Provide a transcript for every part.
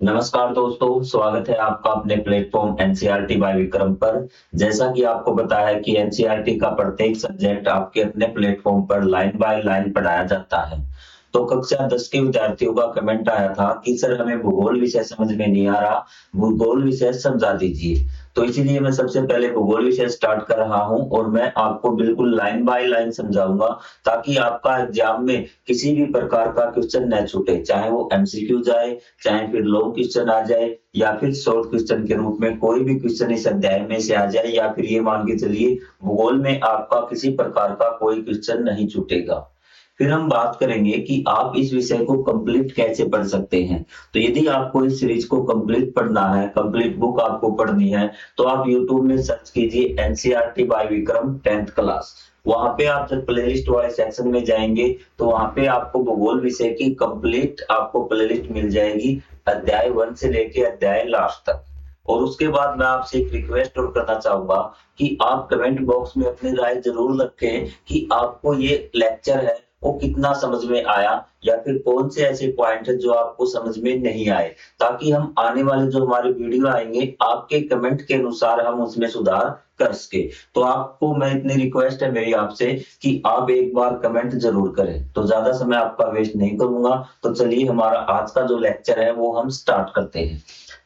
नमस्कार दोस्तों, स्वागत है आपका अपने प्लेटफॉर्म एनसीईआरटी बाय विक्रम पर। जैसा कि आपको पता है कि एनसीईआरटी का प्रत्येक सब्जेक्ट आपके अपने प्लेटफॉर्म पर लाइन बाय लाइन पढ़ाया जाता है। तो कक्षा 10 के विद्यार्थियों का कमेंट आया था कि सर हमें भूगोल विषय समझ में नहीं आ रहा, भूगोल विषय समझा दीजिए। तो इसीलिए मैं सबसे पहले भूगोल विषय स्टार्ट कर रहा हूं और मैं आपको बिल्कुल लाइन बाय लाइन समझाऊंगा ताकि आपका एग्जाम में किसी भी प्रकार का क्वेश्चन न छूटे, चाहे वो एमसीक्यू जाए, चाहे फिर लॉन्ग क्वेश्चन आ जाए या फिर शॉर्ट क्वेश्चन के रूप में कोई भी क्वेश्चन इस अध्याय में से आ जाए, या फिर ये मान के चलिए भूगोल में आपका किसी प्रकार का कोई क्वेश्चन नहीं छूटेगा। फिर हम बात करेंगे कि आप इस विषय को कंप्लीट कैसे पढ़ सकते हैं। तो यदि आपको इस सीरीज को कंप्लीट पढ़ना है, कंप्लीट बुक आपको पढ़नी है, तो आप यूट्यूब में सर्च कीजिए NCERT bye Vikram 10th class. वहां पे आप जब प्लेलिस्ट वाले सेक्शन में जाएंगे तो वहां पे आपको भूगोल विषय की कंप्लीट आपको प्लेलिस्ट मिल जाएगी, अध्याय 1 से लेके अध्याय लास्ट तक। और उसके बाद मैं आपसे एक रिक्वेस्ट और करना चाहूंगा कि आप कमेंट बॉक्स में अपनी राय जरूर रखें कि आपको ये लेक्चर है वो कितना समझ में आया, या फिर कौन से ऐसे पॉइंट है जो आपको समझ में नहीं आए, ताकि हम आने वाले जो हमारे वीडियो आएंगे आपके कमेंट के अनुसार हम उसमें सुधार कर सके। तो आपको मैं इतनी रिक्वेस्ट है मेरी आपसे कि आप एक बार कमेंट जरूर करें। तो ज्यादा समय आपका वेस्ट नहीं करूंगा, तो चलिए हमारा आज का जो लेक्चर है वो हम स्टार्ट करते हैं।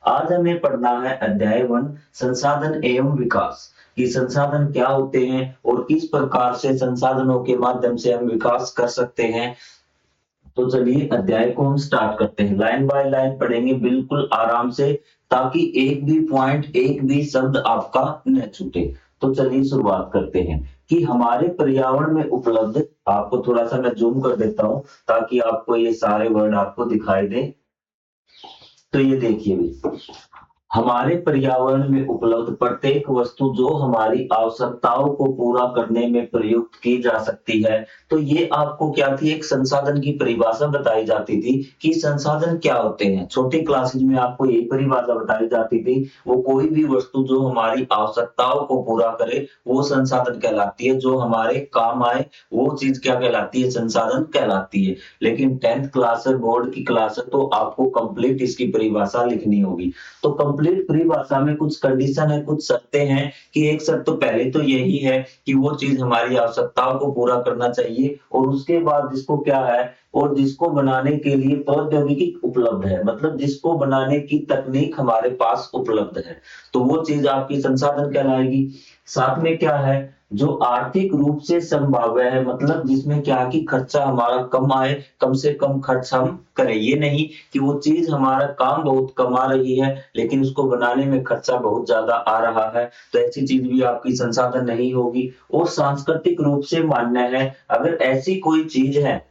आज हमें पढ़ना है अध्याय 1, संसाधन एवं विकास। कि संसाधन क्या होते हैं और किस प्रकार से संसाधनों के माध्यम से हम विकास कर सकते हैं। तो चलिए अध्याय को हम स्टार्ट करते हैं, लाइन बाय लाइन पढ़ेंगे बिल्कुल आराम से, ताकि एक भी पॉइंट, एक भी शब्द आपका न छूटे। तो चलिए शुरुआत करते हैं कि हमारे पर्यावरण में उपलब्ध, आपको थोड़ा सा मैं जूम कर देता हूं ताकि आपको ये सारे वर्ड आपको दिखाई दे। तो ये देखिए भी, हमारे पर्यावरण में उपलब्ध प्रत्येक वस्तु जो हमारी आवश्यकताओं को पूरा करने में प्रयुक्त की जा सकती है। तो ये आपको क्या थी, एक संसाधन की परिभाषा बताई जाती थी कि संसाधन क्या होते हैं। छोटी क्लासेज में आपको यही परिभाषा बताई जाती थी, वो कोई भी वस्तु जो हमारी आवश्यकताओं को पूरा करे वो संसाधन कहलाती है, जो हमारे काम आए वो चीज क्या कहलाती है, संसाधन कहलाती है। लेकिन 10th क्लास है, बोर्ड की क्लास है, तो आपको कंप्लीट इसकी परिभाषा लिखनी होगी। तो कंप्लीट परिभाषा में कुछ कंडीशन है, कुछ शर्तें हैं कि एक शर्त तो पहले तो यही है कि वो चीज हमारी आवश्यकताओं को पूरा करना चाहिए, और उसके बाद जिसको क्या है, और जिसको बनाने के लिए प्रौद्योगिकी उपलब्ध है, मतलब जिसको बनाने की तकनीक हमारे पास उपलब्ध है, तो वो चीज आपकी संसाधन कहलाएगी। साथ में क्या है, जो आर्थिक रूप से संभाव्य है, मतलब जिसमें क्या कि खर्चा हमारा कम आए, कम से कम खर्च हम करें। ये नहीं कि वो चीज हमारा काम बहुत कमा रही है लेकिन उसको बनाने में खर्चा बहुत ज्यादा आ रहा है, तो ऐसी चीज भी आपकी संसाधन नहीं होगी। और सांस्कृतिक रूप से मान्य है, अगर ऐसी कोई चीज है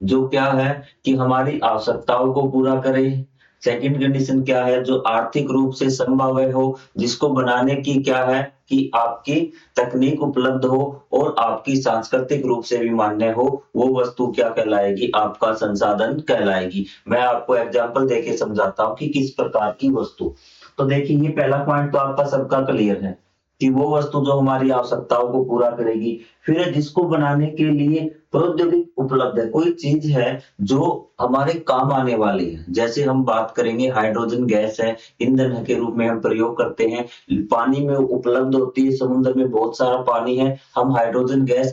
जो क्या है कि हमारी आवश्यकताओं को पूरा करे। सेकंड कंडीशन क्या है, जो आर्थिक रूप से संभव हो, जिसको बनाने की क्या है कि आपकी तकनीक उपलब्ध हो, और आपकी सांस्कृतिक रूप से भी मान्य हो, वो वस्तु क्या कहलाएगी, आपका संसाधन कहलाएगी। मैं आपको एग्जांपल देके समझाता हूँ कि किस प्रकार की वस्तु। तो देखिए ये पहला पॉइंट तो आपका सबका क्लियर है कि वो वस्तु जो हमारी आवश्यकताओं को पूरा करेगी। फिर है जिसको बनाने के लिए प्रौद्योगिक उपलब्ध है, कोई चीज है जो हमारे काम आने वाली है। जैसे हम बात करेंगे हाइड्रोजन गैस है, ईंधन के रूप में हम प्रयोग करते हैं, पानी में उपलब्ध होती है, समुद्र में बहुत सारा पानी है, हम हाइड्रोजन गैस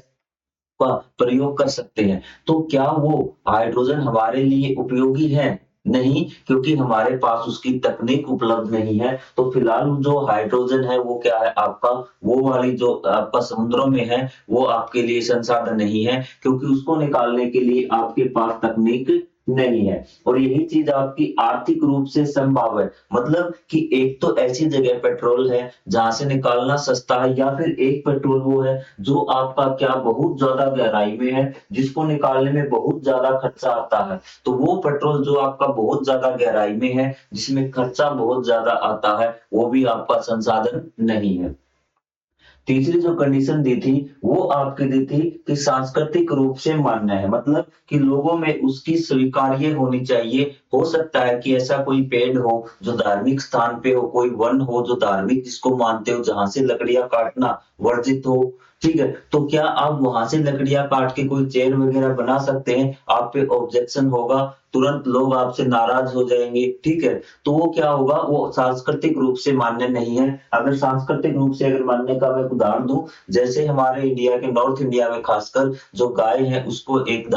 का प्रयोग कर सकते हैं। तो क्या वो हाइड्रोजन हमारे लिए उपयोगी है? नहीं, क्योंकि हमारे पास उसकी तकनीक उपलब्ध नहीं है। तो फिलहाल जो हाइड्रोजन है वो क्या है आपका, वो वाली जो आपका समुद्रों में है वो आपके लिए संसाधन नहीं है, क्योंकि उसको निकालने के लिए आपके पास तकनीक नहीं है। और यही चीज आपकी आर्थिक रूप से संभव है, मतलब कि एक तो ऐसी जगह पेट्रोल है जहां से निकालना सस्ता है, या फिर एक पेट्रोल वो है जो आपका क्या बहुत ज्यादा गहराई में है, जिसको निकालने में बहुत ज्यादा खर्चा आता है। तो वो पेट्रोल जो आपका बहुत ज्यादा गहराई में है, जिसमें खर्चा बहुत ज्यादा आता है, वो भी आपका संसाधन नहीं है। तीसरी जो कंडीशन दी थी वो आपकी दी थी कि सांस्कृतिक रूप से मान्य है, मतलब कि लोगों में उसकी स्वीकार्य होनी चाहिए। हो सकता है कि ऐसा कोई पेड़ हो जो धार्मिक स्थान पे हो, कोई वन हो जो धार्मिक जिसको मानते हो, जहां से लकड़ियां काटना वर्जित हो, ठीक है, तो क्या आप वहां से लकड़ियां काट के कोई चेयर वगैरह बना सकते हैं? आप पे ऑब्जेक्शन होगा, तुरंत लोग आपसे नाराज हो जाएंगे, ठीक है। तो वो क्या होगा, वो सांस्कृतिक रूप से मान्य नहीं है। अगर सांस्कृतिक रूप से अगर मानने का मैं उदाहरण दूं, जैसे हमारे इंडिया के नॉर्थ इंडिया में खासकर जो गाय है उसको एक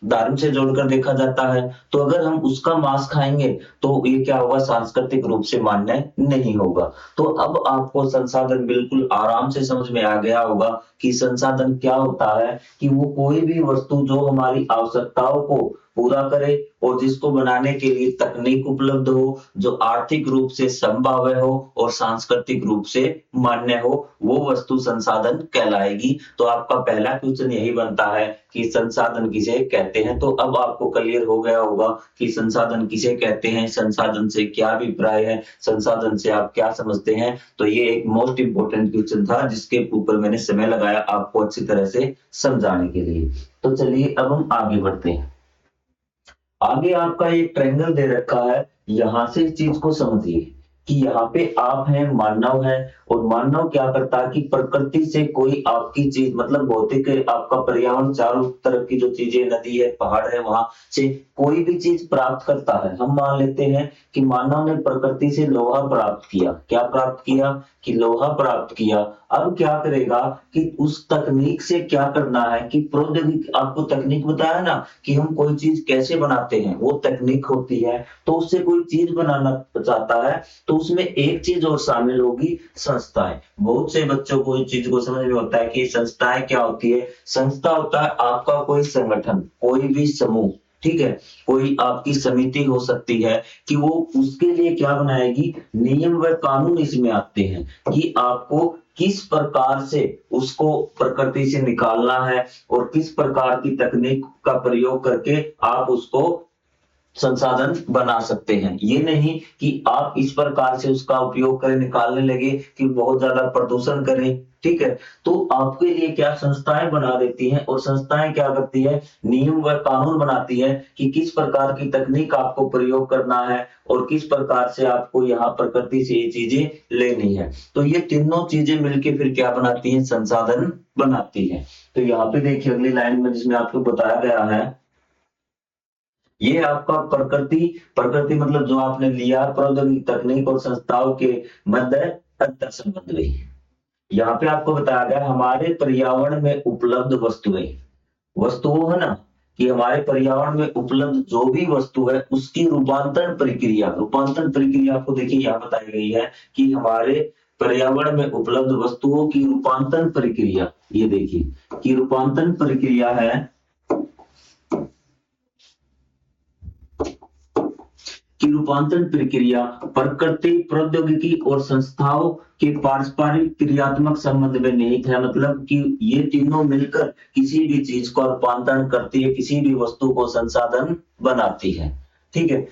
धर्म से जोड़कर देखा जाता है, तो अगर हम उसका मांस खाएंगे तो ये क्या होगा, सांस्कृतिक रूप से मान्य नहीं होगा। तो अब आपको संसाधन बिल्कुल आराम से समझ में आ गया होगा कि संसाधन क्या होता है, कि वो कोई भी वस्तु जो हमारी आवश्यकताओं को पूरा करे और जिसको बनाने के लिए तकनीक उपलब्ध हो, जो आर्थिक रूप से संभाव्य हो और सांस्कृतिक रूप से मान्य हो, वो वस्तु संसाधन कहलाएगी। तो आपका पहला क्वेश्चन यही बनता है कि संसाधन किसे कहते हैं। तो अब आपको क्लियर हो गया होगा कि संसाधन किसे कहते हैं, संसाधन से क्या अभिप्राय है, संसाधन से आप क्या समझते हैं। तो ये एक मोस्ट इंपोर्टेंट क्वेश्चन था जिसके ऊपर मैंने समय लगाया आपको अच्छी तरह से समझाने के लिए। तो चलिए अब हम आगे बढ़ते हैं। आगे आपका एक ट्रायंगल दे रखा है, यहां से इस चीज को समझिए कि यहाँ पे आप हैं, मानव है, और मानव क्या करता है कि प्रकृति से कोई आपकी चीज मतलब भौतिक आपका पर्यावरण चारों तरफ की जो चीजें, नदी है, पहाड़ है, वहां से कोई भी चीज प्राप्त करता है। हम मान लेते हैं कि मानव ने प्रकृति से लोहा प्राप्त किया। क्या प्राप्त किया? कि लोहा प्राप्त किया। अब क्या करेगा कि उस तकनीक से क्या करना है कि प्रौद्योगिकी, आपको तकनीक बताया ना कि हम कोई चीज कैसे बनाते हैं, वो तकनीक होती है। तो उससे कोई चीज बनाना चाहता है तो उसमें एक चीज और शामिल होगी, संस्थाएं। बहुत से बच्चों को इस चीज को समझ में होता है कि संस्थाएं क्या होती है। संस्था होता है आपका कोई संगठन, कोई भी समूह, ठीक है, कोई आपकी समिति हो सकती है कि वो उसके लिए क्या बनाएगी, नियम व कानून इसमें आते हैं कि आपको किस प्रकार से उसको प्रकृति से निकालना है और किस प्रकार की तकनीक का प्रयोग करके आप उसको संसाधन बना सकते हैं। ये नहीं कि आप इस प्रकार से उसका उपयोग करें, निकालने लगे कि बहुत ज्यादा प्रदूषण करें, ठीक है। तो आपके लिए क्या संस्थाएं बना देती हैं, और संस्थाएं क्या करती है, नियम व कानून बनाती है कि किस प्रकार की तकनीक आपको प्रयोग करना है और किस प्रकार से आपको यहाँ प्रकृति से ये चीजें लेनी है। तो ये तीनों चीजें मिलकर फिर क्या बनाती है, संसाधन बनाती है। तो यहाँ पे देखिए अगली लाइन में जिसमें आपको बताया गया है, ये आपका प्रकृति, प्रकृति मतलब जो आपने लिया, प्रौद्योगिकी, तकनीक और संस्थाओं के मध्य अंतर संबंध हुई। यहाँ पे आपको बताया गया हमारे पर्यावरण में उपलब्ध वस्तुएं, वस्तुओं है ना, कि हमारे पर्यावरण में उपलब्ध जो भी वस्तु है उसकी रूपांतरण प्रक्रिया, रूपांतरण प्रक्रिया आपको देखिए यहाँ बताई गई है कि हमारे पर्यावरण में उपलब्ध वस्तुओं की रूपांतरण प्रक्रिया, ये देखिए कि रूपांतरण प्रक्रिया है की रूपांतरण प्रक्रिया प्रकृति, प्रौद्योगिकी और संस्थाओं के पारस्परिक क्रियात्मक संबंध में निहित है। मतलब कि ये तीनों मिलकर किसी भी चीज का रूपांतरण करती है, किसी भी वस्तु को संसाधन बनाती है, ठीक है।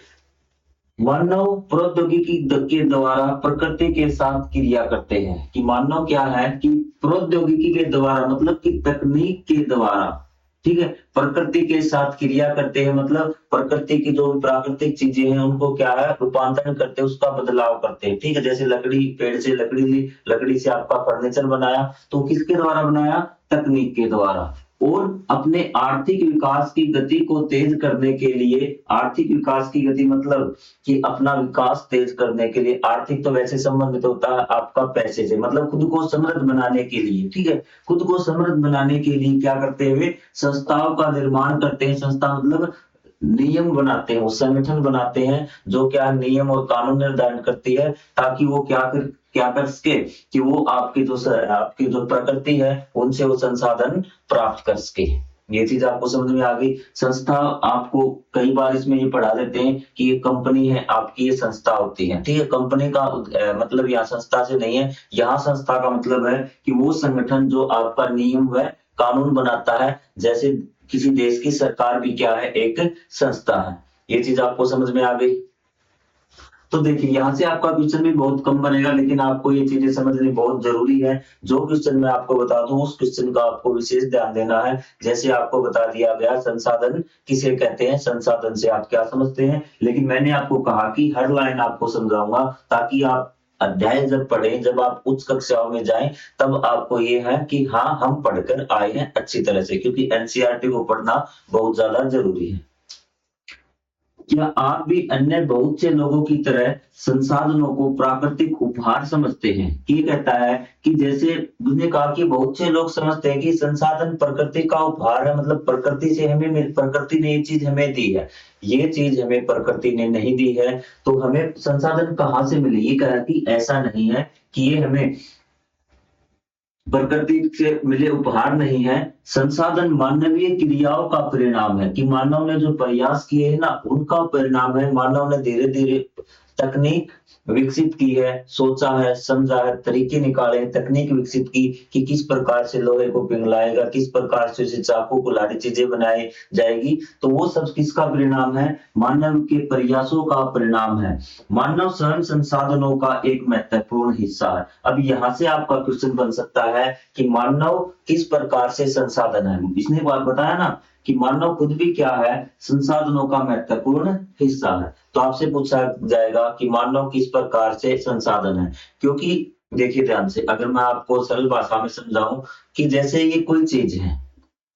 मानव प्रौद्योगिकी के द्वारा प्रकृति के साथ क्रिया करते हैं, कि मानव क्या है कि प्रौद्योगिकी के द्वारा मतलब कि तकनीक के द्वारा, ठीक है, प्रकृति के साथ क्रिया करते हैं। मतलब प्रकृति की जो प्राकृतिक चीजें हैं उनको क्या है, रूपांतरण करते हैं, उसका बदलाव करते हैं, ठीक है। जैसे लकड़ी, पेड़ से लकड़ी ली, लकड़ी से आपका फर्नीचर बनाया, तो किसके द्वारा बनाया, तकनीक के द्वारा। और अपने आर्थिक विकास की गति को तेज करने के लिए, आर्थिक विकास की गति मतलब कि अपना विकास तेज करने के लिए, आर्थिक तो वैसे संबंधित होता है आपका पैसे से, मतलब खुद को समृद्ध बनाने के लिए, ठीक है, खुद को समृद्ध बनाने के लिए क्या करते हुए संस्थाओं का निर्माण करते हैं। संस्था मतलब नियम बनाते हैं, वो संगठन बनाते हैं जो क्या नियम और कानून निर्धारण करती है, ताकि वो क्या कर सके कि वो आपकी जो प्रकृति है उनसे वो संसाधन प्राप्त कर सके। ये चीज आपको समझ में आ गई। संस्था आपको कई बार इसमें ये पढ़ा देते हैं कि ये कंपनी है आपकी, ये संस्था होती है, ठीक है। कंपनी का मतलब यहाँ संस्था से नहीं है, यहाँ संस्था का मतलब है कि वो संगठन जो आपका नियम व कानून बनाता है। जैसे किसी देश की सरकार भी क्या है, एक संस्था है। ये चीज आपको समझ में आ गई। तो देखिए यहाँ से आपका क्वेश्चन भी बहुत कम बनेगा, लेकिन आपको ये चीजें समझनी बहुत जरूरी है। जो क्वेश्चन मैं आपको बता दूं उस क्वेश्चन का आपको विशेष ध्यान देना है। जैसे आपको बता दिया गया संसाधन किसे कहते हैं, संसाधन से आप क्या समझते हैं, लेकिन मैंने आपको कहा कि हर लाइन आपको समझाऊंगा ताकि आप अध्याय जब पढ़ें, जब आप उच्च कक्षाओं में जाएं, तब आपको ये है कि हाँ, हम पढ़कर आए हैं अच्छी तरह से, क्योंकि एनसीईआरटी को पढ़ना बहुत ज्यादा जरूरी है। क्या आप भी अन्य बहुत से लोगों की तरह संसाधनों को प्राकृतिक उपहार समझते हैं? ये कहता है कि जैसे उसने कहा कि बहुत से लोग समझते हैं कि संसाधन प्रकृति का उपहार है, मतलब प्रकृति से हमें, प्रकृति ने ये चीज हमें दी है, ये चीज हमें प्रकृति ने नहीं दी है, तो हमें संसाधन कहाँ से मिले? ये कहा कि ऐसा नहीं है कि ये हमें प्रकृति से मिले उपहार नहीं है। संसाधन मानवीय क्रियाओं का परिणाम है, कि मानव ने जो प्रयास किए हैं ना, उनका परिणाम है। मानव ने धीरे धीरे तकनीक विकसित की है, सोचा है, समझा है, तरीके निकाले, तकनीक विकसित की कि किस प्रकार से लोहे को पिघलाएगा, किस प्रकार से उसे चाकू कुल्हाड़ी चीजें बनाई जाएगी। तो वो सब किसका परिणाम है? मानव के प्रयासों का परिणाम है। मानव स्वयं संसाधनों का एक महत्वपूर्ण हिस्सा है। अब यहाँ से आपका क्वेश्चन बन सकता है कि मानव किस प्रकार से संसाधन है। इसने बात बताया ना कि मानव खुद भी क्या है? संसाधनों का महत्वपूर्ण हिस्सा है। तो आपसे पूछा जाएगा कि मानव किस प्रकार से संसाधन है, क्योंकि देखिए ध्यान से, अगर मैं आपको सरल भाषा में समझाऊं कि जैसे ये कोई चीज है,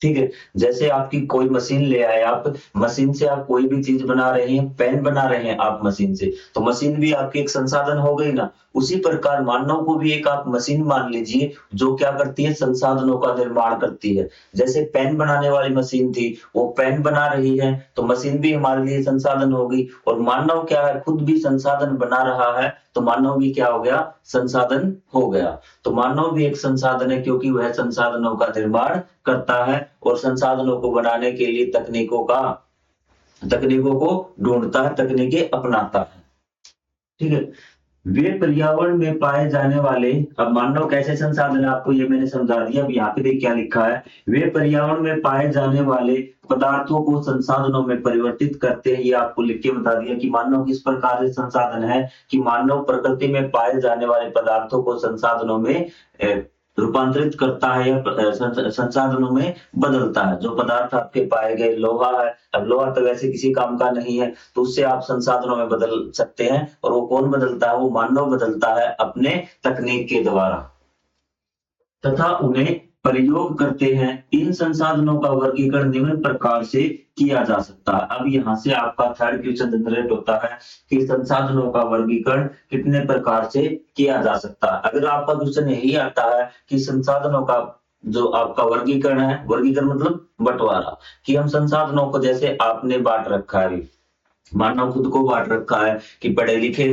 ठीक है, जैसे आपकी कोई मशीन ले आए, आप मशीन से आप कोई भी चीज बना रहे हैं, पेन बना रहे हैं आप मशीन से, तो मशीन भी आपकी एक संसाधन हो गई ना। उसी प्रकार मानव को भी एक आप मशीन मान लीजिए, जो क्या करती है? संसाधनों का निर्माण करती है। जैसे पेन बनाने वाली मशीन थी, वो पेन बना रही है, तो मशीन भी हमारे लिए संसाधन होगी। और मानव क्या है? खुद भी संसाधन बना रहा है, तो मानव भी क्या हो गया? संसाधन हो गया। तो मानव भी एक संसाधन है, क्योंकि वह संसाधनों का निर्माण करता है और संसाधनों को बनाने के लिए तकनीकों को ढूंढता है, तकनीकें अपनाता है। ठीक है, वे पर्यावरण में पाए जाने वाले, अब मानव कैसे संसाधन है आपको ये मैंने समझा दिया। अब यहाँ पे देखिए क्या लिखा है, वे पर्यावरण में पाए जाने वाले पदार्थों को संसाधनों में परिवर्तित करते हैं। ये आपको लिख के बता दिया कि मानव किस प्रकार से संसाधन है, कि मानव प्रकृति में पाए जाने वाले पदार्थों को संसाधनों में रूपांतरित करता है, या संसाधनों में बदलता है। जो पदार्थ आपके पाए गए, लोहा है, अब लोहा तो वैसे किसी काम का नहीं है, तो उससे आप संसाधनों में बदल सकते हैं। और वो कौन बदलता है? वो मानव बदलता है अपने तकनीक के द्वारा, तथा उन्हें प्रयोग करते हैं। इन संसाधनों का वर्गीकरण निम्न प्रकार से किया जा सकता है। अब यहाँ से आपका थर्ड क्वेश्चन जनरेट होता है कि संसाधनों का वर्गीकरण कितने प्रकार से किया जा सकता है। अगर आपका क्वेश्चन यही आता है कि संसाधनों का जो आपका वर्गीकरण है, वर्गीकरण मतलब बंटवारा, कि हम संसाधनों को जैसे आपने बांट रखा है, मानव खुद को बांट रखा है कि पढ़े लिखे,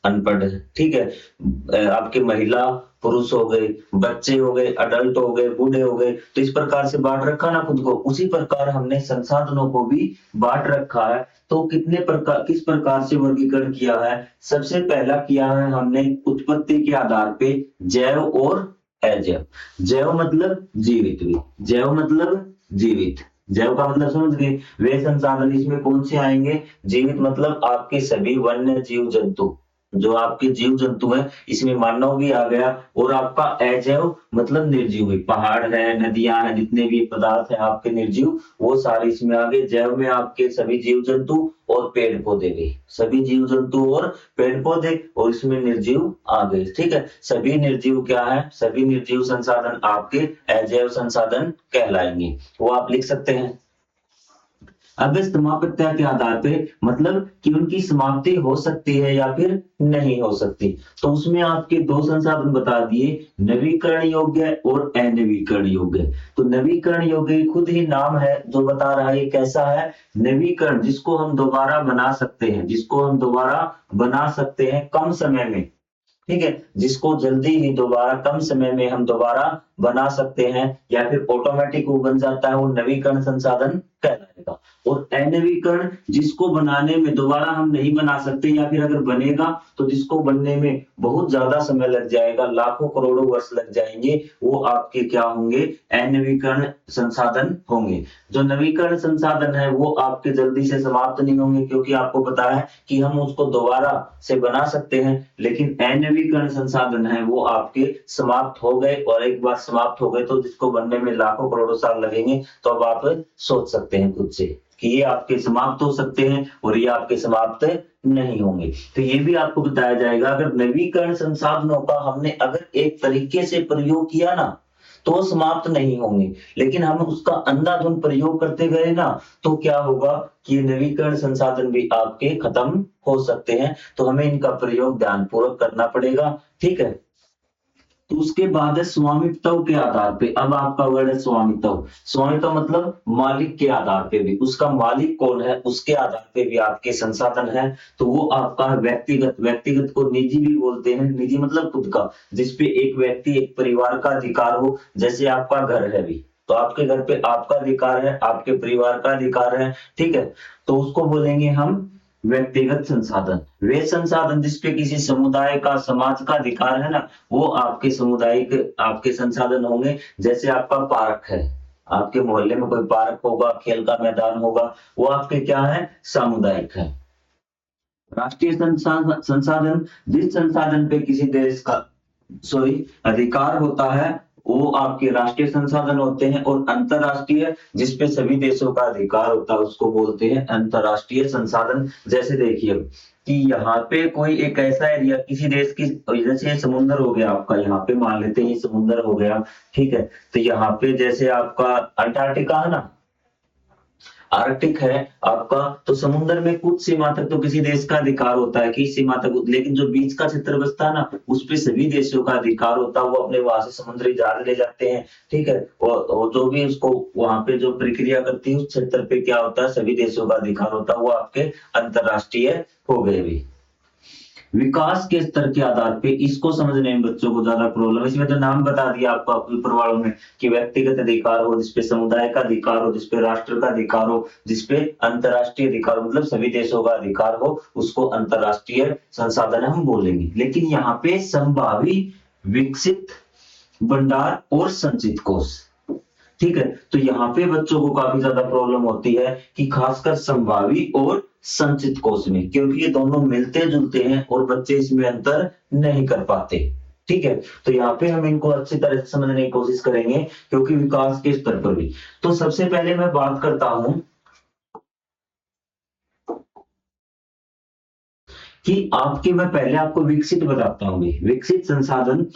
अनपढ़, ठीक है, आपके महिला पुरुष हो गए, बच्चे हो गए, अडल्ट हो गए, बूढ़े हो गए, तो इस प्रकार से बांट रखा ना खुद को, उसी प्रकार हमने संसाधनों को भी बांट रखा है। तो किस प्रकार से वर्गीकरण किया है? सबसे पहला किया है हमने उत्पत्ति के आधार पे जैव और अजैव। जैव मतलब जीवित भी, जैव मतलब जीवित, जैव का मतलब समझ गए, वे संसाधन इसमें कौन से आएंगे? जीवित मतलब आपके सभी वन्य जीव जंतु, जो आपके जीव जंतु है, इसमें मानव भी आ गया। और आपका अजैव मतलब निर्जीव, पहाड़ है, नदियां हैं, जितने भी पदार्थ है आपके निर्जीव, वो सारे इसमें आ गए। जैव में आपके सभी जीव जंतु और पेड़ पौधे भी, सभी जीव जंतु और पेड़ पौधे, और इसमें निर्जीव आ गए। ठीक है, सभी निर्जीव क्या है? सभी निर्जीव संसाधन आपके अजैव संसाधन कहलाएंगे, वो आप लिख सकते हैं। अब समाप्तता के आधार पे मतलब कि उनकी समाप्ति हो सकती है या फिर नहीं हो सकती, तो उसमें आपके दो संसाधन बता दिए, नवीकरण योग्य और अनवीकरण योग्य। तो नवीकरण योग्य खुद ही नाम है जो बता रहा है कैसा है, नवीकरण, जिसको हम दोबारा बना सकते हैं, जिसको हम दोबारा बना सकते हैं कम समय में, ठीक है, जिसको जल्दी ही दोबारा कम समय में हम दोबारा बना सकते हैं, या फिर ऑटोमेटिक वो बन जाता है, वो नवीकरण संसाधन कहलाएगा। और अनवीकरण जिसको बनाने में दोबारा हम नहीं बना सकते, या फिर अगर बनेगा तो जिसको बनने में बहुत ज्यादा समय लग जाएगा, लाखों करोड़ों वर्ष लग जाएंगे, वो आपके क्या होंगे? अनवीकरण संसाधन होंगे। जो नवीकरण संसाधन है वो आपके जल्दी से समाप्त नहीं होंगे, क्योंकि आपको पता है कि हम उसको दोबारा से बना सकते हैं। लेकिन अनवीकरण संसाधन है वो आपके समाप्त हो गए, और एक बार समाप्त हो गए तो जिसको बनने में लाखों करोड़ों साल लगेंगे। तो अब आप सोच सकते हैं खुद से। कि ये आपके समाप्त हो सकते हैं और ये आपके समाप्त नहीं होंगे। तो ये भी आपको बताया जाएगा, अगर नवीकरण संसाधनों का हमने अगर एक तरीके से प्रयोग किया ना तो वो समाप्त नहीं होंगे, लेकिन हम उसका अंधाधुंध प्रयोग करते गए ना तो क्या होगा कि ये नवीकरण संसाधन भी आपके खत्म हो सकते हैं। तो हमें इनका प्रयोग ध्यानपूर्वक करना पड़ेगा, ठीक है। तो उसके बाद है स्वामित्व के आधार पे। अब आपका वर्ड है स्वामित्व। स्वामित्व मतलब मालिक के आधार पे भी, उसका मालिक कौन है उसके आधार पे भी आपके संसाधन है। तो वो आपका व्यक्तिगत, व्यक्तिगत को निजी भी बोलते हैं, निजी मतलब खुद का, जिसपे एक व्यक्ति एक परिवार का अधिकार हो। जैसे आपका घर है भी तो आपके घर पे आपका अधिकार है, आपके परिवार का अधिकार है, ठीक है। तो उसको बोलेंगे हम व्यक्तिगत संसाधन। वे संसाधन जिसपे किसी समुदाय का, समाज का अधिकार है ना, वो आपके सामुदायिक आपके संसाधन होंगे। जैसे आपका पार्क है, आपके मोहल्ले में कोई पार्क होगा, खेल का मैदान होगा, वो आपके क्या है, सामुदायिक है। राष्ट्रीय संसाधन जिस संसाधन पे किसी देश का अधिकार होता है वो आपके राष्ट्रीय संसाधन होते हैं। और अंतरराष्ट्रीय जिसपे सभी देशों का अधिकार होता है उसको बोलते हैं अंतरराष्ट्रीय संसाधन। जैसे देखिए कि यहाँ पे कोई एक ऐसा एरिया किसी देश की, जैसे समुद्र हो गया आपका, यहाँ पे मान लेते हैं ये समुद्र हो गया, ठीक है। तो यहाँ पे जैसे आपका अंटार्कटिका है ना, आर्कटिक है आपका, तो समुद्र में कुछ सीमा तक तो किसी देश का अधिकार होता है कि सीमा तक, लेकिन जो बीच का क्षेत्र बचता है ना उस पे सभी देशों का अधिकार होता है। वो अपने वहां से समुद्री जहाज ले जाते हैं, ठीक है। और जो भी उसको वहां पे जो प्रक्रिया करती है उस क्षेत्र पे क्या होता है, सभी देशों का अधिकार होता है। वो आपके अंतरराष्ट्रीय हो गए भी। विकास के स्तर के आधार पे, इसको समझने में बच्चों को ज्यादा प्रॉब्लम है। इसमें तो नाम बता दिया आपको ऊपर वालों में कि व्यक्तिगत अधिकार हो, जिसपे समुदाय का अधिकार हो, जिसपे राष्ट्र का अधिकार हो, जिसपे अंतरराष्ट्रीय अधिकार हो, मतलब सभी देशों का अधिकार हो, उसको अंतरराष्ट्रीय संसाधन हम बोलेंगे। लेकिन यहाँ पे संभावी, विकसित, भंडार और संचित कोष, ठीक है। तो यहाँ पे बच्चों को काफी ज्यादा प्रॉब्लम होती है कि खासकर संभावी और संचित कोष में, क्योंकि ये दोनों मिलते जुलते हैं और बच्चे इसमें अंतर नहीं कर पाते, ठीक है। तो यहाँ पे हम इनको अच्छी तरह से समझने की कोशिश करेंगे, क्योंकि विकास के स्तर पर भी। तो सबसे पहले मैं बात करता हूं कि आपके, मैं पहले आपको विकसित बताता हूँ। विकसित संसाधन,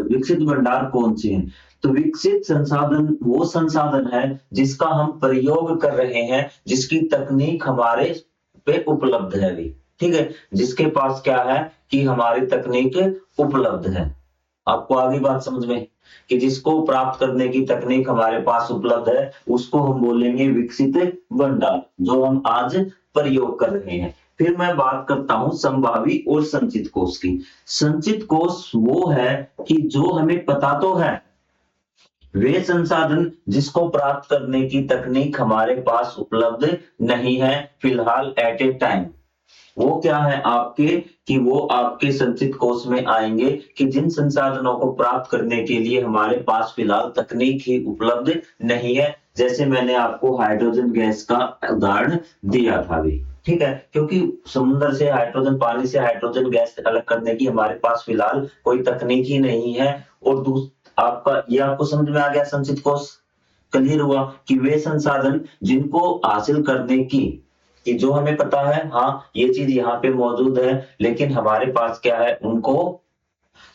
विकसित भंडार कौन से हैं। तो विकसित संसाधन वो संसाधन है जिसका हम प्रयोग कर रहे हैं, जिसकी तकनीक हमारे पे उपलब्ध है भी, ठीक है। जिसके पास क्या है कि हमारी तकनीक उपलब्ध है। आपको आगे बात समझ में कि जिसको प्राप्त करने की तकनीक हमारे पास उपलब्ध है उसको हम बोलेंगे विकसित भंडार, जो हम आज प्रयोग कर रहे हैं। फिर मैं बात करता हूं संभावी और संचित कोष की। संचित कोष वो है कि जो हमें पता तो है, वे संसाधन जिसको प्राप्त करने की तकनीक हमारे पास उपलब्ध नहीं है फिलहाल एट ए टाइम। वो क्या है आपके कि वो आपके संचित कोष में आएंगे कि जिन संसाधनों को प्राप्त करने के लिए हमारे पास फिलहाल तकनीक ही उपलब्ध नहीं है। जैसे मैंने आपको हाइड्रोजन गैस का उदाहरण दिया था भी, ठीक है। क्योंकि समुद्र से हाइड्रोजन, पानी से हाइड्रोजन गैस अलग करने की हमारे पास फिलहाल कोई तकनीक ही नहीं है। और आपका ये आपको समझ में आ गया, संचित कोष क्लियर हुआ कि वे संसाधन जिनको हासिल करने की, कि जो हमें पता है हाँ ये चीज यहाँ पे मौजूद है, लेकिन हमारे पास क्या है, उनको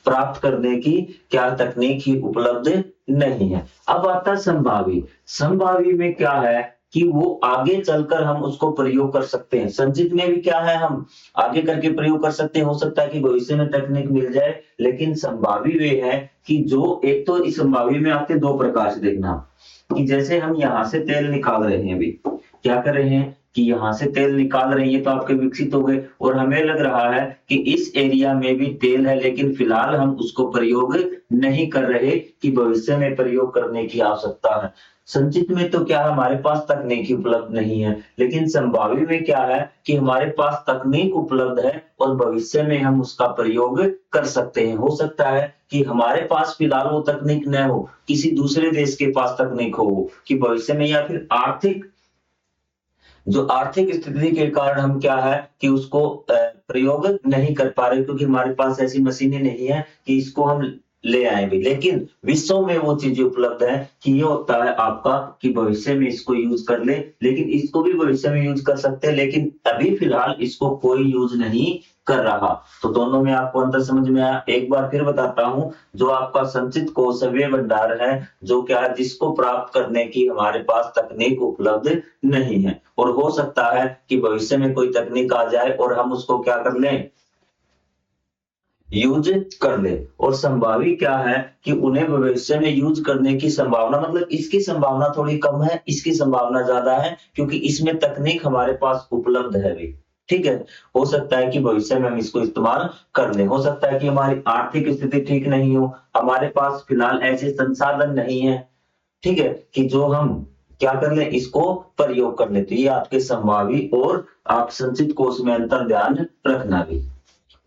प्राप्त करने की क्या तकनीक ही उपलब्ध नहीं है। अब आता है संभावी। संभावी में क्या है कि वो आगे चलकर हम उसको प्रयोग कर सकते हैं। संचित में भी क्या है, हम आगे करके प्रयोग कर सकते हैं, हो सकता है कि भविष्य में तकनीक मिल जाए। लेकिन संभावी वे है कि जो, एक तो इस संभावी में आते दो प्रकार से देखना, कि जैसे हम यहाँ से तेल निकाल रहे हैं, अभी क्या कर रहे हैं कि यहाँ से तेल निकाल रही है तो आपके विकसित हो गए। और हमें लग रहा है कि इस एरिया में भी तेल है, लेकिन फिलहाल हम उसको प्रयोग नहीं कर रहे, कि भविष्य में प्रयोग करने की आवश्यकता है। संचित में तो क्या है, हमारे पास तकनीक उपलब्ध नहीं है। लेकिन संभावी में क्या है कि हमारे पास तकनीक उपलब्ध है और भविष्य में हम उसका प्रयोग कर सकते हैं। हो सकता है कि हमारे पास फिलहाल वो तकनीक न हो, किसी दूसरे देश के पास तकनीक हो कि भविष्य में, या फिर आर्थिक, जो आर्थिक स्थिति के कारण हम क्या है कि उसको प्रयोग नहीं कर पा रहे, क्योंकि हमारे पास ऐसी मशीनें नहीं है कि इसको हम ले आए भी, लेकिन विश्व में वो चीजें उपलब्ध है कि ये होता है आपका कि भविष्य में इसको यूज कर ले, लेकिन इसको भी भविष्य में यूज कर सकते हैं, लेकिन अभी फिलहाल इसको कोई यूज नहीं कर रहा। तो दोनों में आपको अंतर समझ में आया। एक बार फिर बताता हूँ, जो आपका संचित कोष वे भंडार है जो क्या है, जिसको प्राप्त करने की हमारे पास तकनीक उपलब्ध नहीं है, और हो सकता है कि भविष्य में कोई तकनीक आ जाए और हम उसको क्या कर लें, यूज कर ले। और संभावी क्या है कि उन्हें भविष्य में यूज करने की संभावना, मतलब इसकी संभावना थोड़ी कम है, इसकी संभावना ज्यादा है, क्योंकि इसमें तकनीक हमारे पास उपलब्ध है भी। ठीक है, हो सकता है कि भविष्य में हम इसको इस्तेमाल कर ले, हो सकता है कि हमारी आर्थिक स्थिति ठीक नहीं हो, हमारे पास फिलहाल ऐसे संसाधन नहीं है, ठीक है, कि जो हम क्या कर ले, इसको प्रयोग कर ले। तो ये आपके संभावी और आप संचित कोष में अंतर ध्यान रखना भी।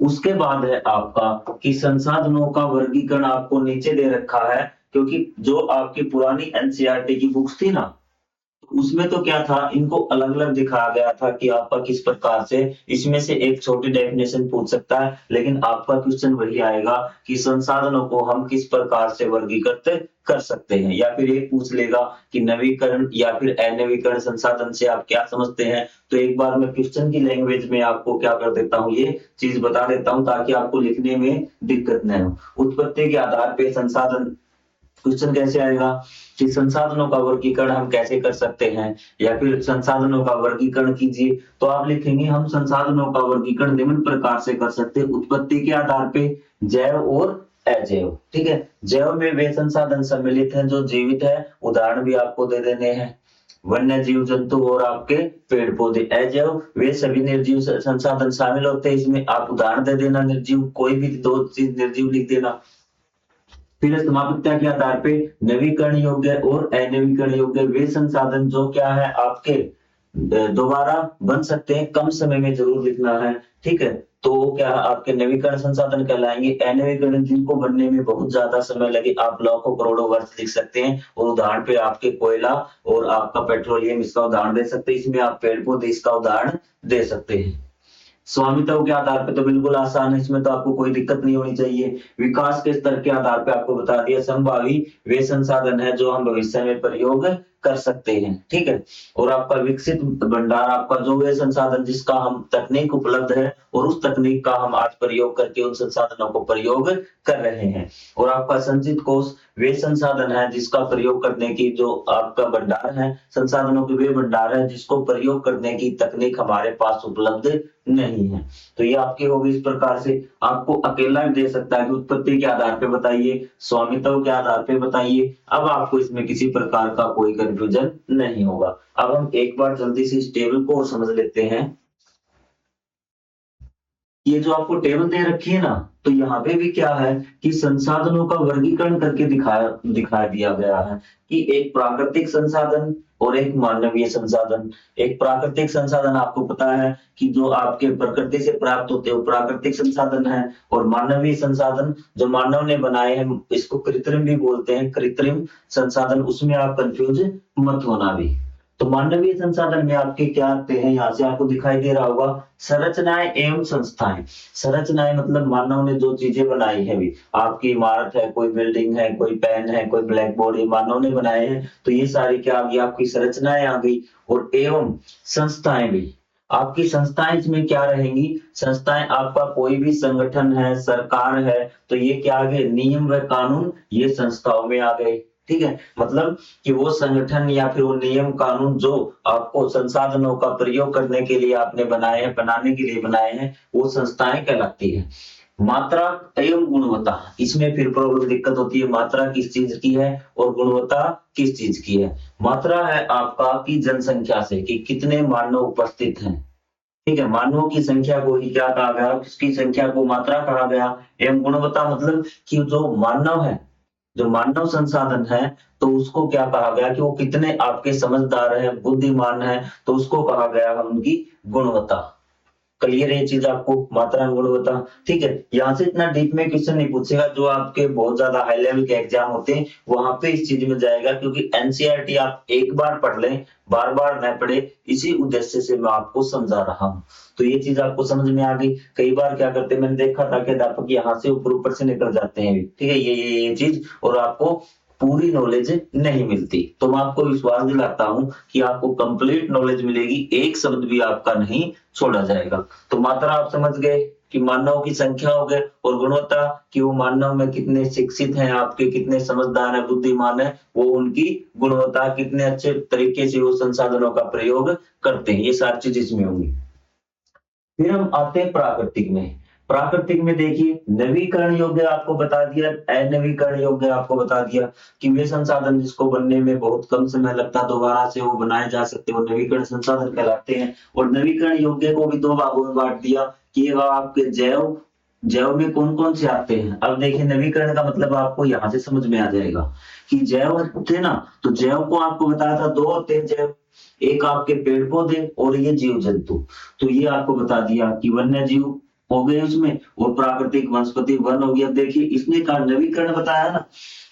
उसके बाद है आपका कि संसाधनों का वर्गीकरण आपको नीचे दे रखा है, क्योंकि जो आपकी पुरानी एनसीईआरटी की बुक्स थी ना, उसमें तो क्या था, इनको अलग अलग दिखाया गया था कि आपका किस प्रकार से इसमें से एक छोटी डेफिनेशन पूछ सकता है, लेकिन आपका क्वेश्चन वही आएगा कि संसाधनों को हम किस प्रकार से वर्गीकृत कर सकते हैं, या फिर ये पूछ लेगा कि नवीकरण या फिर अनवीकरण संसाधन से आप क्या समझते हैं। तो एक बार मैं क्वेश्चन की लैंग्वेज में आपको क्या कर देता हूँ, ये चीज बता देता हूँ ताकि आपको लिखने में दिक्कत न हो। उत्पत्ति के आधार पे संसाधन, क्वेश्चन कैसे आएगा कि संसाधनों का वर्गीकरण हम कैसे कर सकते हैं, या फिर संसाधनों का वर्गीकरण कीजिए। तो आप लिखेंगे हम संसाधनों का वर्गीकरण निम्न प्रकार से कर सकते हैं, उत्पत्ति के आधार पे जैव और अजैव। ठीक है, जैव में वे संसाधन सम्मिलित हैं जो जीवित है, उदाहरण भी आपको दे देने हैं, वन्य जीव जंतु और आपके पेड़ पौधे। अजैव वे सभी निर्जीव संसाधन शामिल होते हैं, इसमें आप उदाहरण दे देना, निर्जीव कोई भी दो चीज निर्जीव लिख देना। फिर समाप्तता के आधार पे नवीकरण योग्य और अनवीकरण योग्य वे संसाधन जो क्या है आपके दोबारा बन सकते हैं, कम समय में जरूर लिखना है। ठीक है, तो क्या आपके नवीकरण संसाधन कहलाएंगे। अनवीकरण जिनको बनने में बहुत ज्यादा समय लगे, आप लाखों करोड़ों वर्ष लिख सकते हैं, और उदाहरण पे आपके कोयला और आपका पेट्रोलियम इसका उदाहरण दे सकते हैं, इसमें आप पेड़ पौधे इसका उदाहरण दे सकते हैं। स्वामित्व के आधार पे तो बिल्कुल आसान है, इसमें तो आपको कोई दिक्कत नहीं होनी चाहिए। विकास के स्तर के आधार पे आपको बता दिया, संभावी वे संसाधन है जो हम भविष्य में प्रयोग कर सकते हैं। ठीक है, और आपका विकसित भंडार आपका जो वे संसाधन जिसका हम तकनीक उपलब्ध है और उस तकनीक का हम आज प्रयोग करके उन संसाधनों को प्रयोग कर रहे हैं। और आपका संचित कोष वे संसाधन है जिसका प्रयोग करने की जो आपका भंडार है, संसाधनों के वे भंडार है जिसको प्रयोग करने की तकनीक हमारे पास उपलब्ध नहीं है। तो ये आपकी होगी इस प्रकार से। आपको अकेला भी दे सकता है कि उत्पत्ति के आधार पे बताइए, स्वामित्व के आधार पे बताइए। अब आपको इसमें किसी प्रकार का कोई कंफ्यूजन नहीं होगा। अब हम एक बार जल्दी से इस टेबल को समझ लेते हैं। ये जो आपको टेबल दे रखी है ना, तो यहाँ पे भी क्या है कि संसाधनों का वर्गीकरण करके दिखा दिया गया है कि एक प्राकृतिक संसाधन और एक मानवीय संसाधन। एक प्राकृतिक संसाधन आपको पता है कि जो आपके प्रकृति से प्राप्त होते हैं वो प्राकृतिक संसाधन है, और मानवीय संसाधन जो मानव ने बनाए हैं, इसको कृत्रिम भी बोलते हैं, कृत्रिम संसाधन, उसमें आप कंफ्यूज मत होना भी। तो मानवीय संसाधन में आपके क्या आते हैं, यहाँ से आपको दिखाई दे रहा होगा, संरचनाएं एवं संस्थाएं। संरचनाएं मतलब मानव ने जो चीजें बनाई है, भी आपकी इमारत है, कोई बिल्डिंग है, कोई पेन है, कोई ब्लैक बोर्ड, ये मानव ने बनाए हैं, तो ये सारी क्या आ गई, आपकी संरचनाएं आ गई। और एवं संस्थाएं भी, आपकी संस्थाएं इसमें क्या रहेंगी, संस्थाएं आपका कोई भी संगठन है, सरकार है, तो ये क्या आ गए, नियम व कानून ये संस्थाओं में आ गए। ठीक है, मतलब कि वो संगठन या फिर वो नियम कानून जो आपको संसाधनों का प्रयोग करने के लिए आपने बनाए हैं, बनाने के लिए बनाए हैं, वो संस्थाएं कहलाती है। मात्रा एवं गुणवत्ता, इसमें फिर प्रॉब्लम दिक्कत होती है, मात्रा किस चीज की है और गुणवत्ता किस चीज की है। मात्रा है आपका की जनसंख्या से, कि कितने मानव उपस्थित हैं। ठीक है, मानवों की संख्या को ही क्या कहा गया, उसकी संख्या को मात्रा कहा गया। एवं गुणवत्ता मतलब कि जो मानव है, जो मानव संसाधन है, तो उसको क्या कहा गया कि वो कितने आपके समझदार हैं, बुद्धिमान हैं, तो उसको कहा गया हम उनकी गुणवत्ता। क्लियर है ये चीज आपको, मात्रा गुणवत्ता। ठीक है, यहाँ से इतना डीप में क्वेश्चन नहीं पूछेगा, जो आपके बहुत ज्यादा हाई लेवल के एग्जाम होते हैं वहां पे इस चीज में जाएगा, क्योंकि एनसीईआरटी आप एक बार पढ़ लें, बार बार न पढ़े, इसी उद्देश्य से मैं आपको समझा रहा हूँ। तो ये चीज आपको समझ में आ गई। कई बार क्या करते हैं, मैंने देखा था कि अध्यापक यहाँ से ऊपर ऊपर से निकल जाते हैं, ठीक है, ये चीज, और आपको पूरी नॉलेज नहीं मिलती। तो मैं आपको विश्वास दिलाता हूं कि आपको कंप्लीट नॉलेज मिलेगी, एक शब्द भी आपका नहीं छोड़ा जाएगा। तो मात्रा आप समझ गए कि मानव की संख्या हो गए, और गुणवत्ता कि वो मानव में कितने शिक्षित हैं, आपके कितने समझदार है, बुद्धिमान है, वो उनकी गुणवत्ता कितने अच्छे तरीके से वो संसाधनों का प्रयोग करते हैं, ये सारी चीज इसमें होंगी। फिर हम आते हैं प्राकृतिक में। प्राकृतिक में देखिए, नवीकरण योग्य आपको बता दिया, अनवीकरण योग्य आपको बता दिया कि वे संसाधन जिसको बनने में बहुत कम समय लगता है, दोबारा से वो बनाए जा सकते हैं, वो नवीकरण संसाधन कहलाते हैं। और नवीकरण योग्य को भी दो भागों में बांट दिया कि आपके जैव जैव में कौन कौन से आते हैं। अब देखिए, नवीकरण का मतलब आपको यहाँ से समझ में आ जाएगा कि जैव थे ना, तो जैव को आपको बताया था, दो होते हैं जैव, एक आपके पेड़ पौधे और ये जीव जंतु। तो ये आपको बता दिया कि वन्य जीव हो गए उसमें, और प्राकृतिक वनस्पति वन हो गया। देखिए इसने का नवीकरण बताया ना,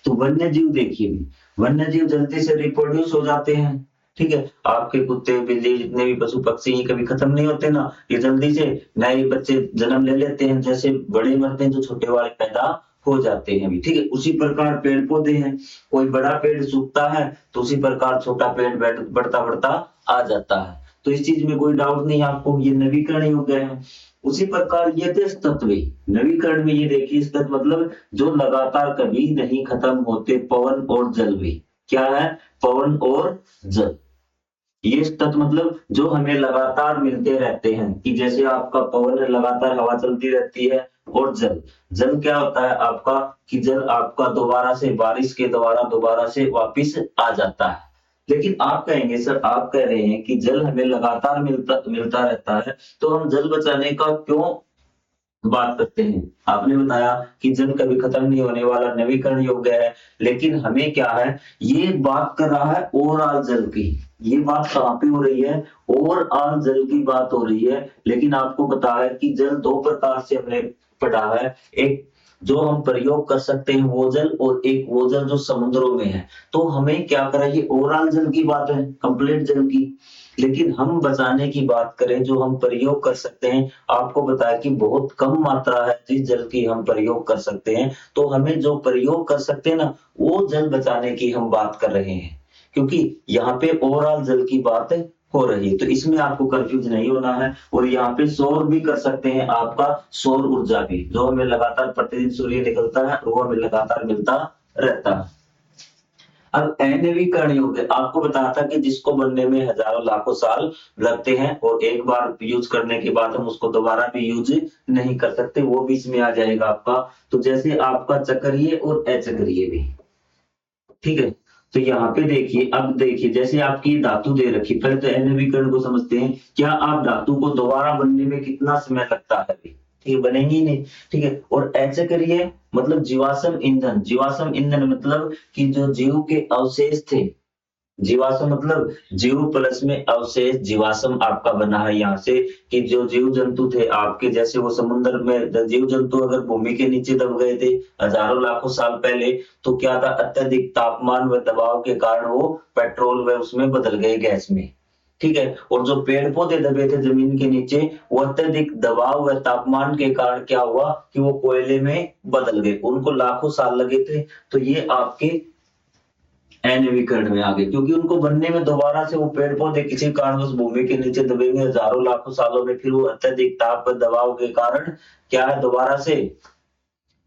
तो वन्य जीव देखिए, वन्य जीव जल्दी से रिप्रोड्यूस हो जाते हैं, ठीक है, आपके कुत्ते बिल्ली जितने भी पशु पक्षी ये कभी खत्म नहीं होते ना, ये जल्दी से नए बच्चे जन्म ले लेते हैं, जैसे बड़े मरते हैं जो छोटे वाले पैदा हो जाते हैं भी, ठीक है। उसी प्रकार पेड़ पौधे हैं, कोई बड़ा पेड़ सूखता है तो उसी प्रकार छोटा पेड़ बढ़ता बढ़ता आ जाता है। तो इस चीज में कोई डाउट नहीं आपको, ये नवीकरण योग्य है। उसी प्रकार ये थे तत्व, नवीकरण में ये देखिए, तत्व मतलब जो लगातार कभी नहीं खत्म होते, पवन और जल भी, क्या है, पवन और जल। ये तत्व मतलब जो हमें लगातार मिलते रहते हैं, कि जैसे आपका पवन है, लगातार हवा चलती रहती है, और जल, जल क्या होता है आपका, कि जल आपका दोबारा से बारिश के द्वारा दोबारा से वापिस आ जाता है। लेकिन आप कहेंगे सर, आप कह रहे हैं कि जल हमें लगातार मिलता रहता है, तो हम जल बचाने का क्यों बात करते हैं। आपने बताया कि जल कभी खत्म नहीं होने वाला, नवीकरण योग्य है, लेकिन हमें क्या है, ये बात कर रहा है ओवरऑल जल की, ये बात कहां पे हो रही है, ओवरऑल जल की बात हो रही है। लेकिन आपको पता है कि जल दो प्रकार से हमने पढ़ा है, एक जो हम प्रयोग कर सकते हैं वो जल, और एक वो जल जो समुद्रों में है। तो हमें क्या करें, ये ओवरऑल जल की बात है, कंप्लीट जल की। लेकिन हम बचाने की बात करें, जो हम प्रयोग कर सकते हैं, आपको बताया कि बहुत कम मात्रा है जिस जल की हम प्रयोग कर सकते हैं। तो हमें जो प्रयोग कर सकते हैं ना, वो जल बचाने की हम बात कर रहे हैं, क्योंकि यहाँ पे ओवरऑल जल की बात हो रही है। तो इसमें आपको कंफ्यूज नहीं होना है। और यहाँ पे सौर भी कर सकते हैं, आपका सौर ऊर्जा भी, जो हमें लगातार प्रतिदिन सूर्य निकलता है, वो हमें लगातार मिलता रहता है। अब अनवीकरण योग्य आपको बताया था कि जिसको बनने में हजारों लाखों साल लगते हैं, और एक बार यूज करने के बाद हम उसको दोबारा भी यूज नहीं कर सकते, वो भी इसमें आ जाएगा आपका। तो जैसे आपका चक्रीय और अचक्रीय भी, ठीक है। तो यहाँ पे देखिए, अब देखिए जैसे आपकी धातु दे रखी, पहले तो अनवीकरण को समझते हैं, क्या आप धातु को दोबारा बनने में कितना समय लगता है, ठीक है, बनेंगी नहीं, ठीक है। और अचक्रीय मतलब जीवाश्म ईंधन, जीवाश्म ईंधन मतलब कि जो जीव के अवशेष थे, जीवाश्म मतलब जीव प्लस में अवशेष, जीवाश्म आपका बना है यहाँ से, कि जो जीव जंतु थे आपके, जैसे वो समुद्र में जीव जंतु अगर भूमि के नीचे दब गए थे हजारों लाखों साल पहले, तो क्या था, अत्यधिक तापमान व दबाव के कारण वो पेट्रोल व उसमें बदल गए गैस में, ठीक है। और जो पेड़ पौधे दबे थे जमीन के नीचे, वो अत्यधिक दबाव व तापमान के कारण क्या हुआ, कि वो कोयले में बदल गए, उनको लाखों साल लगे थे। तो ये आपके अनवीकरण में आ गए, क्योंकि उनको बनने में दोबारा से वो पेड़ पौधे किसी कारणवश भूमि के नीचे दबेंगे हजारों लाखों सालों में, फिर वो अत्यधिक ताप व दबाव के कारण क्या है, दोबारा से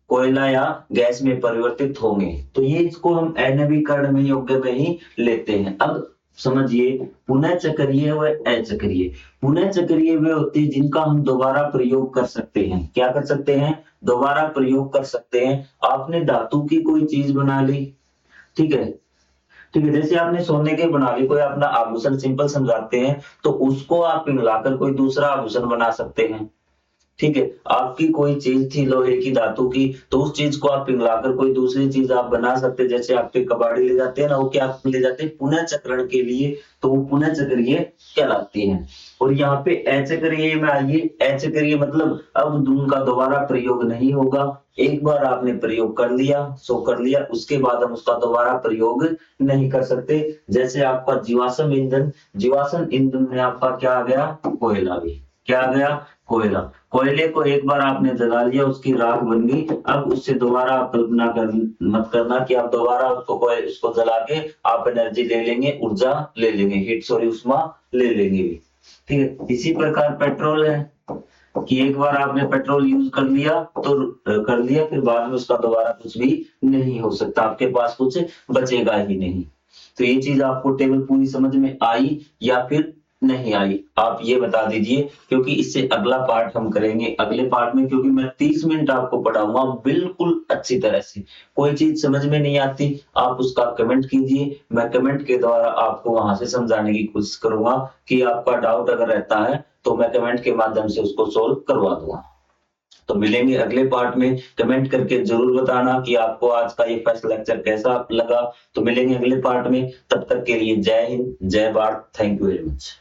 कोयला या गैस में परिवर्तित होंगे। तो ये इसको हम अनवीकरण में योग्य में ही लेते हैं। अब समझिए, पुनः चक्रीय व अचक्रीय। पुनः चक्रीय वे होते हैं जिनका हम दोबारा प्रयोग कर सकते हैं, क्या कर सकते हैं, दोबारा प्रयोग कर सकते हैं। आपने धातु की कोई चीज बना ली, ठीक है, ठीक है, जैसे आपने सोने के बना ली कोई अपना आभूषण, सिंपल समझाते हैं, तो उसको आप पिघलाकर कोई दूसरा आभूषण बना सकते हैं, ठीक है, आपकी कोई चीज थी लोहे की, धातु की, तो उस चीज को आप पिघलाकर कोई दूसरी चीज आप बना सकते हैं। जैसे आपके कबाड़ी ले जाते हैं ना, वो क्या ले जाते हैं पुनः चक्रण के लिए, तो वो पुनः चक्रीय कहलाती है। और यहाँ पे अचक्रीय में आइए, अचक्रीय मतलब अब उनका दोबारा प्रयोग नहीं होगा। एक बार आपने प्रयोग कर लिया सो कर लिया, उसके बाद हम उसका दोबारा प्रयोग नहीं कर सकते। जैसे आपका जीवाश्म ईंधन, जीवाश्म ईंधन में आपका क्या आ गया, कोयला भी, क्या आ गया, कोयला। कोयले को एक बार आपने जला लिया, उसकी राख बन गई, अब उससे दोबारा आप कल्पना मत करना कि आप दोबारा उसको जला के आप एनर्जी ले लेंगे, ऊर्जा ले लेंगे, हीट सॉरी उष्मा ले लेंगे भी। ठीक है, इसी प्रकार पेट्रोल है कि एक बार आपने पेट्रोल यूज कर लिया तो कर लिया, फिर बाद में उसका दोबारा कुछ भी नहीं हो सकता, आपके पास कुछ बचेगा ही नहीं। तो ये चीज आपको टेबल पूरी समझ में आई या फिर नहीं आई, आप ये बता दीजिए, क्योंकि इससे अगला पार्ट हम करेंगे अगले पार्ट में, क्योंकि मैं 30 मिनट आपको पढ़ाऊंगा बिल्कुल अच्छी तरह से। कोई चीज समझ में नहीं आती आप उसका कमेंट कीजिए, मैं कमेंट के द्वारा आपको वहां से समझाने की कोशिश करूंगा कि आपका डाउट अगर रहता है तो मैं कमेंट के माध्यम से उसको सोल्व करवा दूंगा। तो मिलेंगे अगले पार्ट में, कमेंट करके जरूर बताना कि आपको आज का ये फर्स्ट लेक्चर कैसा लगा। तो मिलेंगे अगले पार्ट में, तब तक के लिए जय हिंद, जय Bharat, thank you very much.